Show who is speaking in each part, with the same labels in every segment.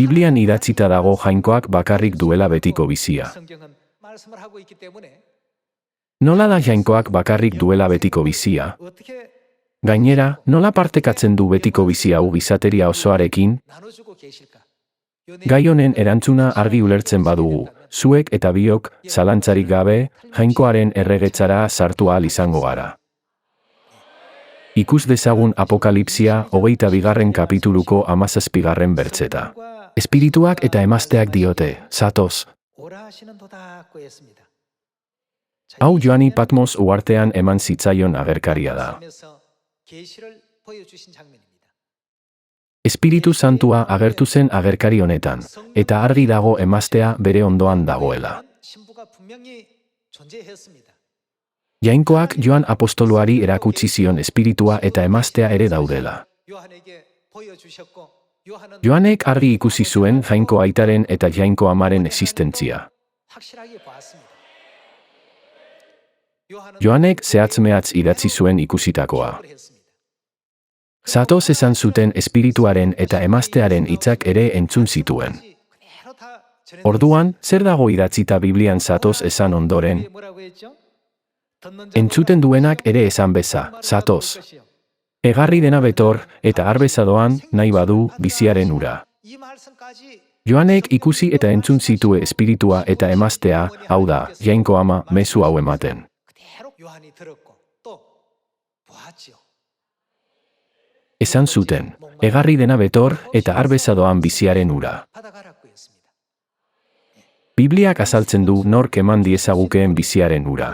Speaker 1: Biblian idatzita dago jainkoak bakarrik duela betiko bizia. Nola da jainkoak bakarrik duela betiko bizia? Gainera, nola partekatzen du betiko bizia hau gizateria osoarekin? Gai honen erantzuna argi ulertzen badugu, zuek eta biok, zalantzarik gabe, jainkoaren erregetzara sartu ahal izango gara. Ikus dezagun Apokalipsia 22. kapituluko 17. bertzeta. Espirituak eta emazteak diote, zatoz. Hau Joani Patmos uhartean eman zitzaion agerkaria da. Espiritu Santua agertu zen agerkari honetan, eta argi dago emaztea bere ondoan dagoela. Jainkoak Joan apostoluari erakutsi zion espiritua eta emaztea ere daudela. Joanek argi ikusi zuen jainko aitaren eta jainko amaren existentzia. Joanek zehatz-mehatz idatzi zuen ikusitakoa. Zatoz esan zuten espirituaren eta emaztearen hitzak ere entzun zituen. Orduan, zer dago idatzita Biblian zatoz esan ondoren? Entzuten duenak ere esan beza, zatoz. Egarri dena betor, eta arbeza doan, nahi badu, biziaren ura. Joanek ikusi eta entzun zitue espiritua eta emaztea, hau da, jainko ama, mezu hau ematen. Esan zuten, egarri dena betor, eta arbeza doan biziaren ura. Bibliak azaltzen du nork eman diezagukeen biziaren ura.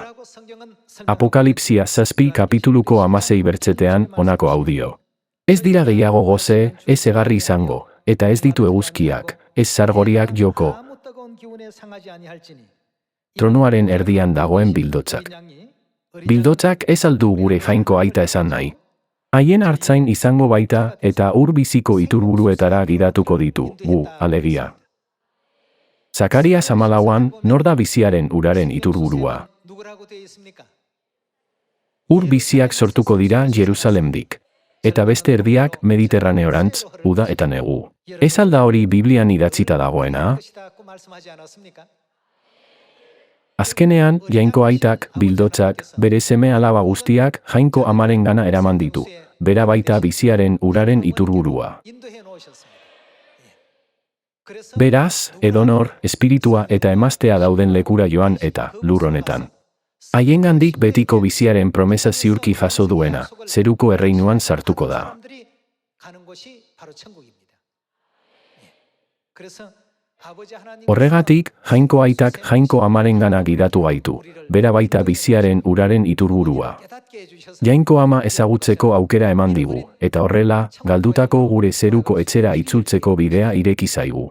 Speaker 1: Apokalipsia 7 kapituluko 16 bertzetean honako audio. Ez dira gehiago goze, ez egarri izango, eta ez ditu eguzkiak, ez sargoriak joko. Tronuaren erdian dagoen bildotzak. Bildotzak ez aldu gure jainko aita esan nahi. Haien hartzain izango baita eta ur biziko iturburuetara gidatuko ditu, gu, alegia. Zakaria 14an, nor da biziaren uraren iturburua? Ur biziak sortuko dira Jerusalemdik. Eta beste erdiak Mediterraneorantz, uda eta negu. Ez alda hori Biblian idatzita dagoena? Azkenean, jainko aitak, bildotzak, bere seme alaba guztiak, jainko amaren gana eraman ditu. Bera baita biziaren uraren iturburua. Beraz, edonor, espiritua eta emaztea dauden lekura joan eta lur honetan. Haiengandik betiko biziaren promesa ziurki jaso duena, zeruko erreinuan sartuko da. Horregatik, jainko aitak jainko amarengana gidatu gaitu, bera baita biziaren uraren iturburua. Jainko ama ezagutzeko aukera eman digu, eta horrela, galdutako gure zeruko etxera itzultzeko bidea ireki zaigu.